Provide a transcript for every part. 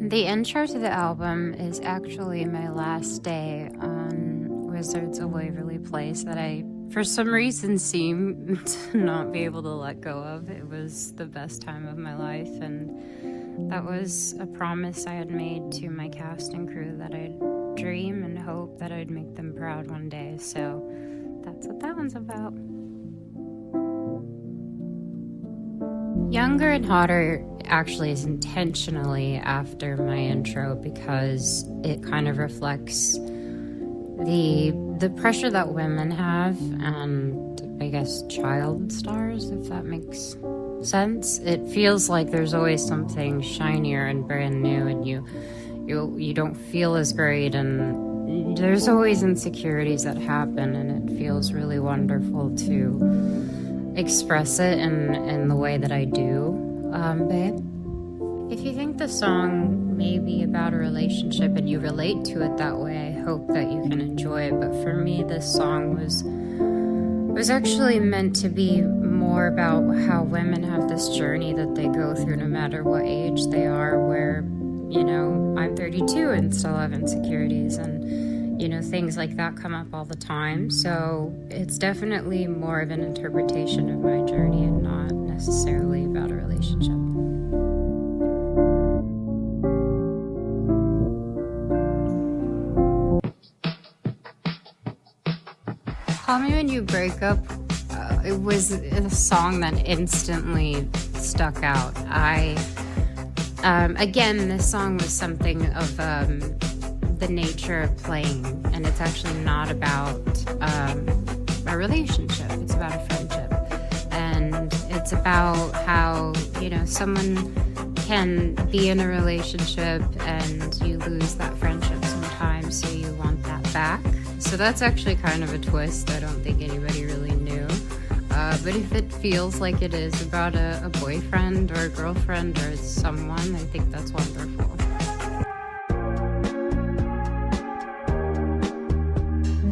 The intro to the album is actually my last day on Wizards of Waverly Place that I, for some reason, seem to not be able to let go of. It was the best time of my life, and that was a promise I had made to my cast and crew that I'd dream and hope that I'd make them proud one day. So that's what that one's about. Younger and Hotter actually is intentionally after my intro because it kind of reflects the pressure that women have, and I guess child stars, if that makes sense. It feels like there's always something shinier and brand new, and you don't feel as great, and there's always insecurities that happen, and it feels really wonderful to express it in the way that I do, babe. If you think the song may be about a relationship and you relate to it that way, I hope that you can enjoy it. But for me, this song was actually meant to be more about how women have this journey that they go through no matter what age they are, where, I'm 32 and still have insecurities, and things like that come up all the time. So it's definitely more of an interpretation of my journey and not necessarily about a relationship. Call Me When You Break Up, it was a song that instantly stuck out. Again, this song was something of the nature of playing, and it's actually not about a relationship. It's about a friendship, and it's about how someone can be in a relationship and you lose that friendship sometimes, so you want that back. So that's actually kind of a twist I don't think anybody really knew, but if it feels like it is about a boyfriend or a girlfriend or someone, I think that's wonderful.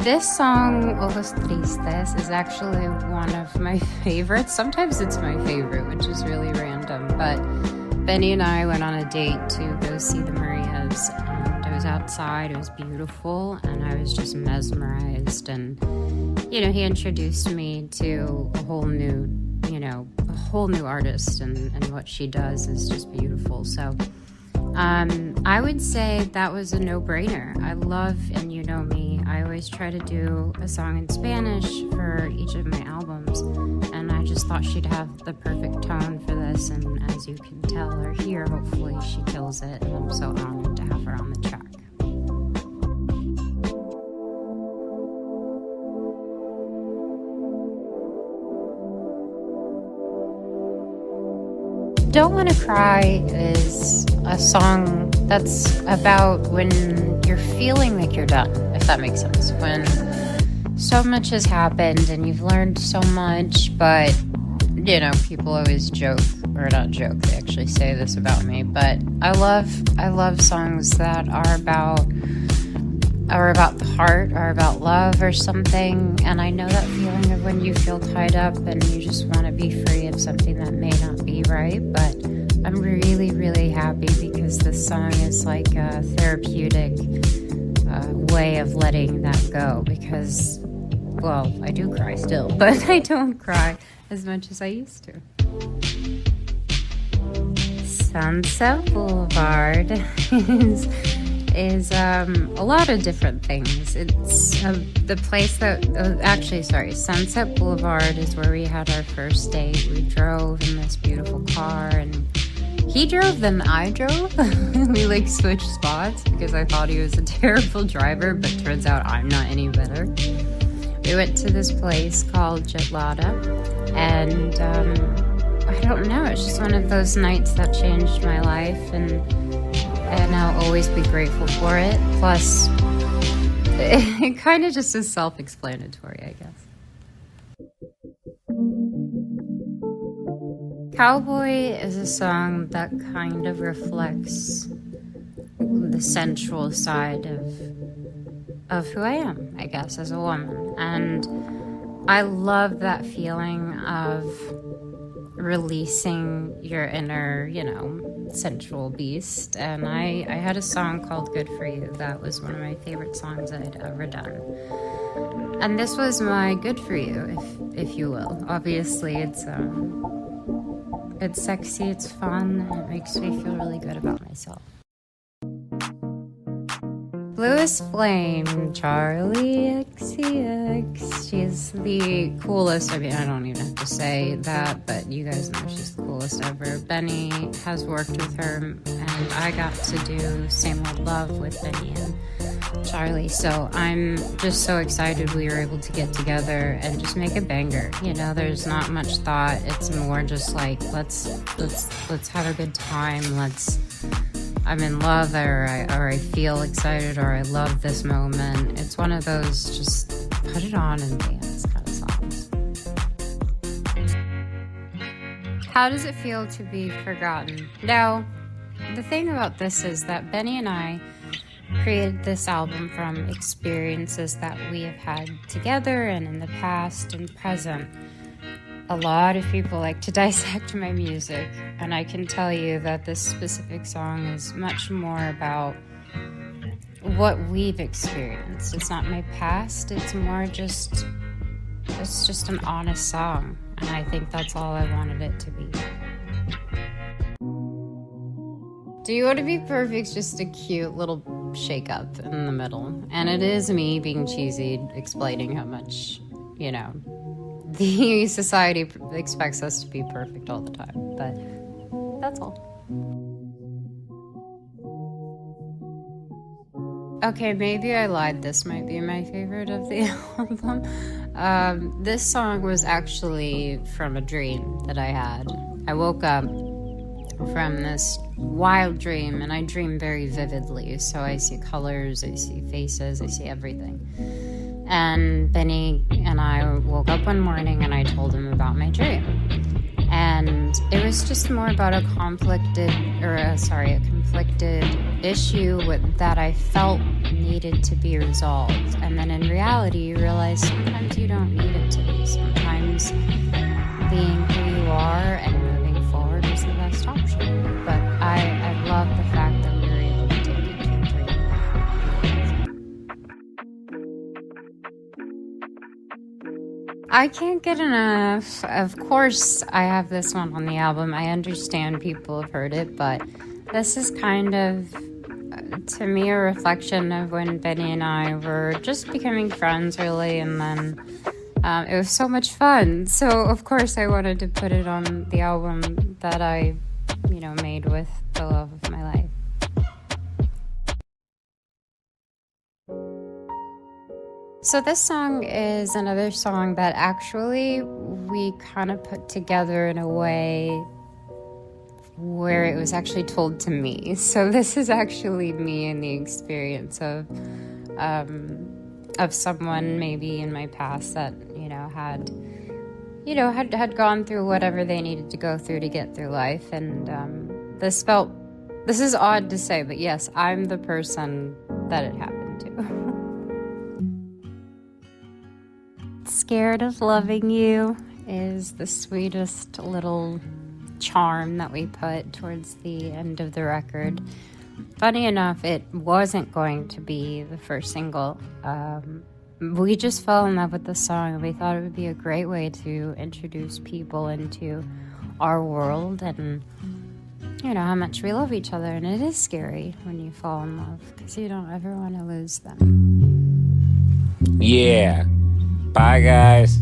This song, Ojos, Tristes, is actually one of my favorites. Sometimes it's my favorite, which is really random, but Benny and I went on a date to go see the Marias, and I was outside, it was beautiful, and I was just mesmerized, and, he introduced me to a whole new artist, and what she does is just beautiful, so I would say that was a no-brainer. I love, and you know me, I always try to do a song in Spanish for each of my albums, and I just thought she'd have the perfect tone for this, and as you can tell or hear, hopefully she kills it, and I'm so honored to have her on the track. Don't Wanna Cry is a song that's about when you're feeling like you're done, if that makes sense. When so much has happened and you've learned so much, but, people always joke, or not joke, they actually say this about me, but I love songs that are about the heart, or about love or something, and I know that feeling of when you feel tied up and you just want to be free of something that may not be right, but I'm really, really happy because this song is like a therapeutic way of letting that go, because, well, I do cry still, but I don't cry as much as I used to. Sunset Boulevard is a lot of different things. It's the place that, Sunset Boulevard is where we had our first date. We drove in this beautiful car, and he drove, then I drove. We switched spots because I thought he was a terrible driver, but turns out I'm not any better. We went to this place called Gelada, and I don't know, it's just one of those nights that changed my life, and I'll always be grateful for it. Plus, it kind of just is self-explanatory, I guess. Cowboy is a song that kind of reflects the sensual side of who I am, I guess, as a woman. And I love that feeling of releasing your inner, sensual beast. And I had a song called Good For You that was one of my favorite songs I'd ever done. And this was my Good For You, if you will. Obviously, it's sexy, it's fun, and it makes me feel really good about myself. Bluest Flame, Charlie XCX. She's the coolest. I mean, I don't even have to say that, but you guys know she's the coolest ever. Benny has worked with her, and I got to do Same Old Love with Benny and Charlie. So I'm just so excited we were able to get together and just make a banger. There's not much thought. It's more just like let's have a good time. I'm in love, or I feel excited, or I love this moment. It's one of those just put it on and dance kind of songs. How does it feel to be forgotten? Now, the thing about this is that Benny and I created this album from experiences that we have had together and in the past and present. A lot of people like to dissect my music, and I can tell you that this specific song is much more about what we've experienced. It's not my past, it's just an honest song, and I think that's all I wanted it to be. Do You Want to Be Perfect's just a cute little shake up in the middle, and it is me being cheesy, explaining how much, the society expects us to be perfect all the time, but that's all. Okay, maybe I lied. This might be my favorite of the album. This song was actually from a dream that I had. I woke up from this wild dream, and I dream very vividly, so I see colors, I see faces, I see everything. And Benny and I woke up one morning and I told him about my dream. And it was just more about a conflicted issue that I felt needed to be resolved. And then in reality, you realize sometimes you don't need it to be. Sometimes being who you are and moving forward is the best option. But I love the fact that we were able to take it to a dream. I can't get enough. Of course, I have this one on the album. I understand people have heard it, but this is kind of, to me, a reflection of when Benny and I were just becoming friends, really, and then it was so much fun. So, of course, I wanted to put it on the album that I, made with the love of my life. So this song is another song that actually we kind of put together in a way where it was actually told to me. So this is actually me and the experience of someone maybe in my past that, had gone through whatever they needed to go through to get through life. And this is odd to say, but yes, I'm the person that it happened to. Scared of Loving You is the sweetest little charm that we put towards the end of the record. Funny enough, it wasn't going to be the first single. We just fell in love with the song, and we thought it would be a great way to introduce people into our world and, how much we love each other. And it is scary when you fall in love because you don't ever want to lose them. Yeah. Bye, guys.